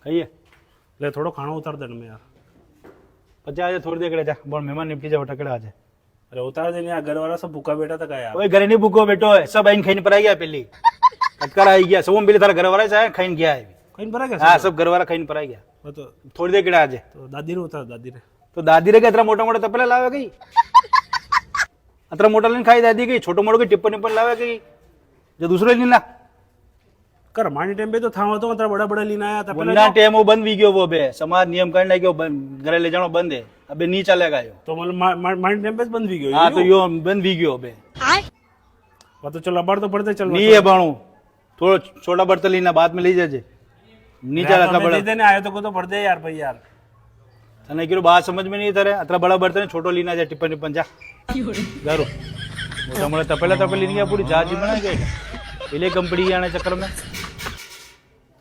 खाइए ले थोड़ा खाना उतार दे में यार। पचा आज थोड़ी देर जा बोल मेहमान निपटी जा टकड़ा आज अरे उतार दे यार, घर वाला सब भूखा बैठा था यार। ओए घरे नहीं भूखो बेटो है सब आइन खाइन पर आ गया पहली टक्कर आई गया सब मिले थारा घर वाला से खाइन गया है कहीं पर आ गया हाँ सब घर वाला खाइन पर आ गया वो तो थोड़ी देर केड़ा आज तो दादी ने उतार, दादी ने तो दादी रे इतना मोटा मोटा तपेला लावे गई अतरा मोटा लेने खाई दादी गई छोटो मोटो की टिप्पण टिप्पण लावे गई जो दूसरो नहीं ला कर मानी टाइम पे तो था तो मतलब बड़ा बड़ा लीना आया था ना टाइम वो बंद भी गयो वो बे समाज नियम करने के घरे ले जानो बंद है अबे नहीं चलेगा यो तो मतलब मानी टाइम पे बंद भी गयो। हाँ तो यो बंद भी गयो बे वो तो चल अबार तो पड़ते चल नहीं है बाणू थोड़ा छोटा बर्तन लेना बाद में ले जाजे नहीं चल अतरा बड़ा देने आए तो को तो पड़ दे यार भाई यार। तने किरो बात समझ में नहीं तरह अतरा बड़ा बर्तन है, छोटो लेना जा टिप्पण टिप्पण जा गारो मोटा मोटा तपेला तपेली नहीं पूरी जाजी बना गए इले कंपनी आने चक्कर में